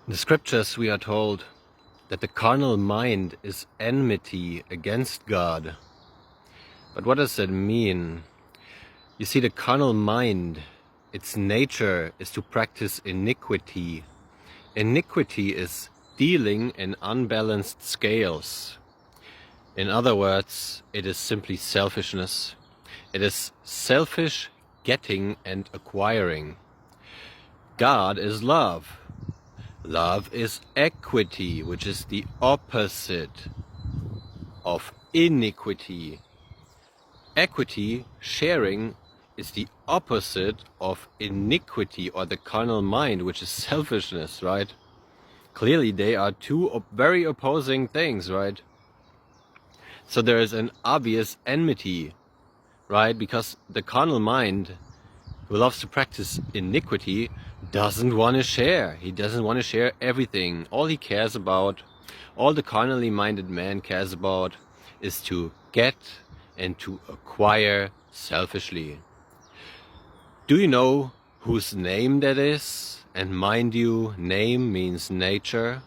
In the scriptures we are told that the carnal mind is enmity against God. But what does that mean? You see, the carnal mind, its nature is to practice iniquity. Iniquity is dealing in unbalanced scales. In other words, it is simply selfishness. It is selfish getting and acquiring. God is love. Love is equity, which is the opposite of iniquity. Equity, sharing, is the opposite of iniquity or the carnal mind, which is selfishness, right? Clearly they are two very opposing things, right? So there is an obvious enmity, right? Because the carnal mind, who loves to practice iniquity, doesn't want to share. He doesn't want to share everything. All he cares about, all the carnally minded man cares about, is to get and to acquire selfishly. Do you know whose name that is? And mind you, name means nature.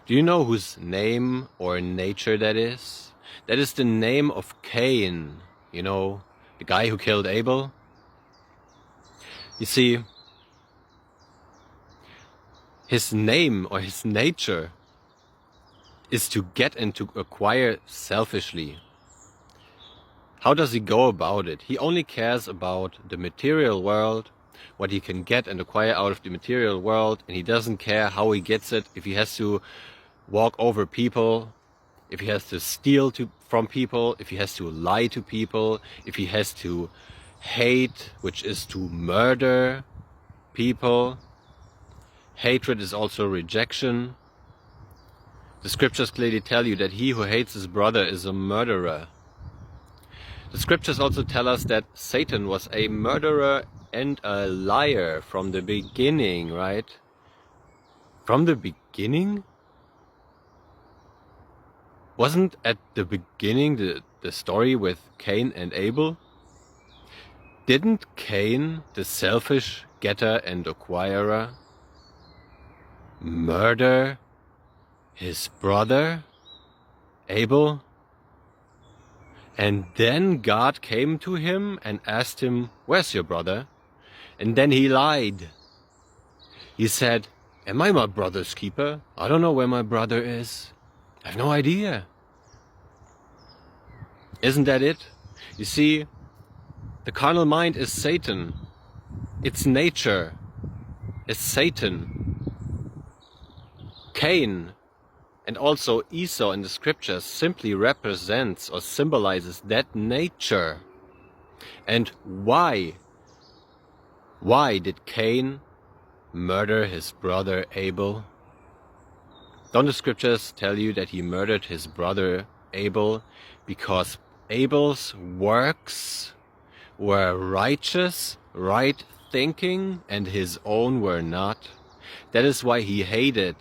Do you know whose name or nature that is? That is the name of Cain. You know, the guy who killed Abel. You see, his name or his nature is to get and to acquire selfishly. How does he go about it? He only cares about the material world, what he can get and acquire out of the material world, and he doesn't care how he gets it, if he has to walk over people, if he has to steal from people, if he has to lie to people, if he has to hate, which is to murder people. Hatred is also rejection. The scriptures clearly tell you that he who hates his brother is a murderer. The scriptures also tell us that Satan was a murderer and a liar from the beginning, right? From the beginning? Wasn't at the beginning the story with Cain and Abel? Didn't Cain, the selfish getter and acquirer, murder his brother Abel? And then God came to him and asked him, "Where's your brother?" And then he lied. He said, "Am I my brother's keeper? I don't know where my brother is. I have no idea." Isn't that it? You see, the carnal mind is Satan. Its nature is Satan. Cain and also Esau in the scriptures simply represents or symbolizes that nature. And why? Why did Cain murder his brother Abel? Don't the scriptures tell you that he murdered his brother Abel because Abel's works were righteous, right thinking, and his own were not? That is why he hated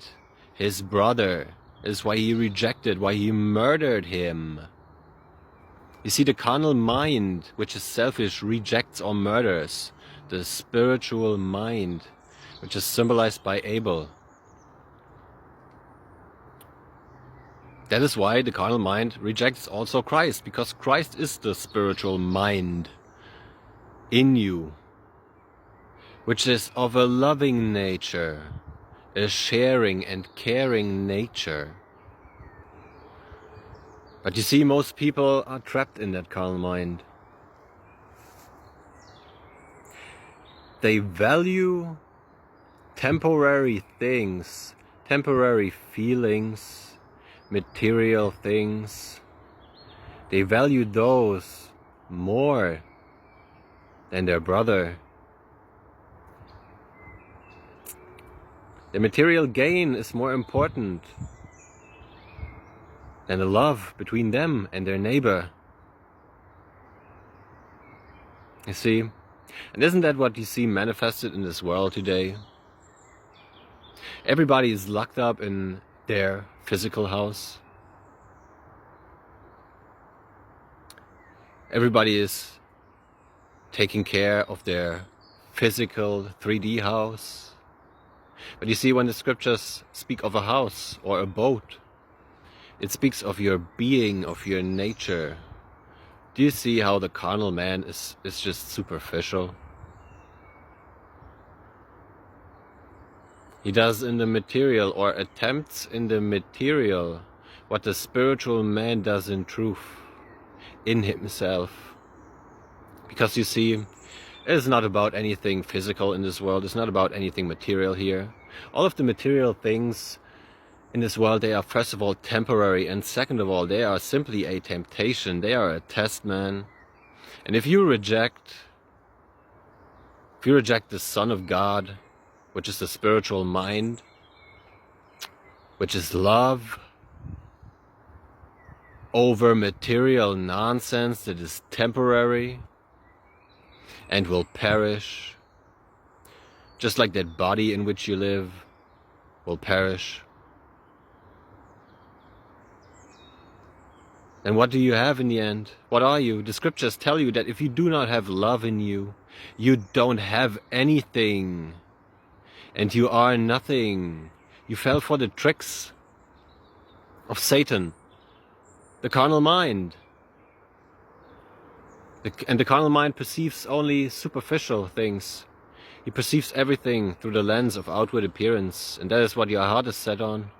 his brother. That is why he rejected, why he murdered him. You see, the carnal mind, which is selfish, rejects or murders the spiritual mind, which is symbolized by Abel. That is why the carnal mind rejects also Christ, because Christ is the spiritual mind in you, which is of a loving nature, a sharing and caring nature. But you see, most people are trapped in that carnal mind. They value temporary things, temporary feelings, material things. They value those more than their brother. The material gain is more important than the love between them and their neighbor. You see? And isn't that what you see manifested in this world today? Everybody is locked up in their physical house. Everybody is taking care of their physical 3D house. But you see, when the scriptures speak of a house or a boat, it speaks of your being, of your nature. Do you see how the carnal man is just superficial? He does in the material, or attempts in the material, what the spiritual man does in truth, in himself. Because you see, it is not about anything physical in this world. It's not about anything material here. All of the material things in this world, they are first of all temporary, and second of all, they are simply a temptation. They are a test, man. And if you reject the Son of God, which is the spiritual mind, which is love, over material nonsense that is temporary and will perish, just like that body in which you live will perish. And what do you have in the end? What are you? The scriptures tell you that if you do not have love in you, you don't have anything. And you are nothing. You fell for the tricks of Satan, the carnal mind. And the carnal mind perceives only superficial things. He perceives everything through the lens of outward appearance, and that is what your heart is set on.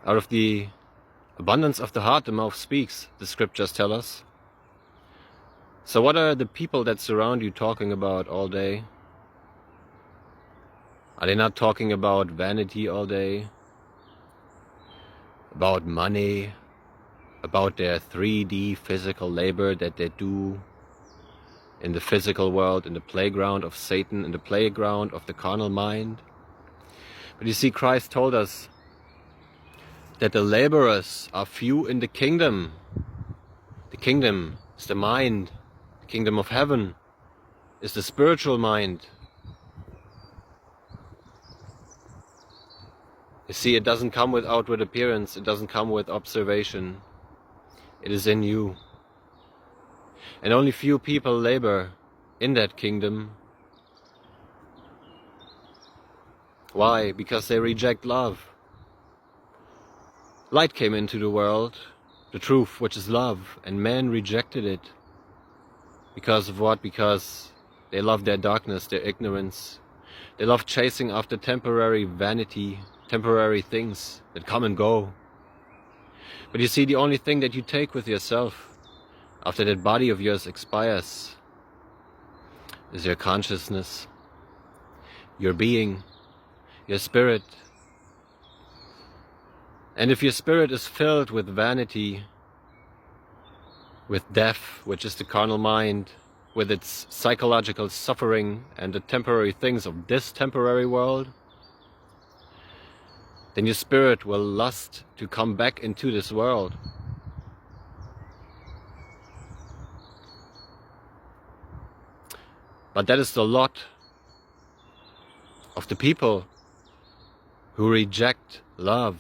Out of the abundance of the heart, the mouth speaks, the scriptures tell us. So what are the people that surround you talking about all day? Are they not talking about vanity all day? About money? About their 3D physical labor that they do in the physical world, in the playground of Satan, in the playground of the carnal mind? But you see, Christ told us that the laborers are few in the kingdom. The kingdom is the mind. The kingdom of heaven is the spiritual mind. You see, it doesn't come with outward appearance. It doesn't come with observation. It is in you. And only few people labor in that kingdom. Why? Because they reject love. Light came into the world, the truth, which is love, and man rejected it. Because of what? Because they love their darkness, their ignorance. They love chasing after temporary vanity, temporary things that come and go. But you see, the only thing that you take with yourself after that body of yours expires is your consciousness, your being, your spirit. And if your spirit is filled with vanity, with death, which is the carnal mind, with its psychological suffering and the temporary things of this temporary world, then your spirit will lust to come back into this world. But that is the lot of the people who reject love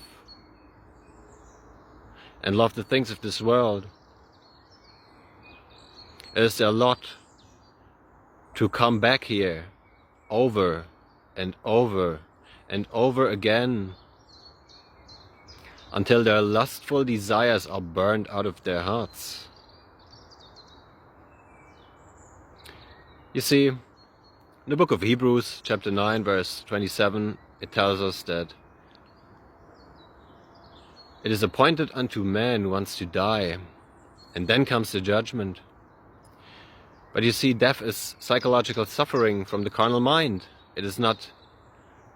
and love the things of this world. It is their lot to come back here over and over and over again until their lustful desires are burned out of their hearts. You see, in the book of Hebrews, chapter 9, verse 27, it tells us that it is appointed unto man once to die, and then comes the judgment. But you see, death is psychological suffering from the carnal mind. It is not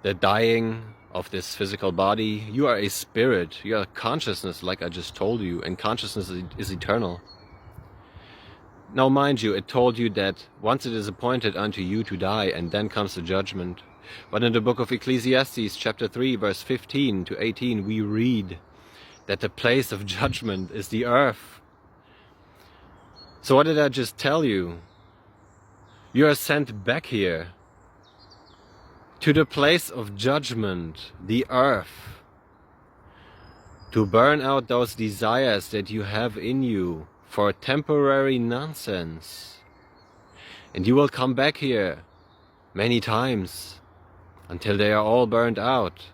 the dying of this physical body. You are a spirit. You are a consciousness, like I just told you, and consciousness is eternal. Now, mind you, it told you that once it is appointed unto you to die, and then comes the judgment. But in the book of Ecclesiastes, chapter 3, verse 15 to 18, we read that the place of judgment is the earth. So what did I just tell you? You are sent back here to the place of judgment, the earth, to burn out those desires that you have in you for temporary nonsense. And you will come back here many times until they are all burned out.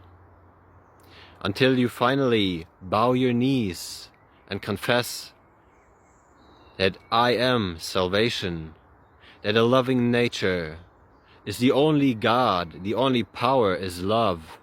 Until you finally bow your knees and confess that I am salvation, that a loving nature is the only God, the only power is love,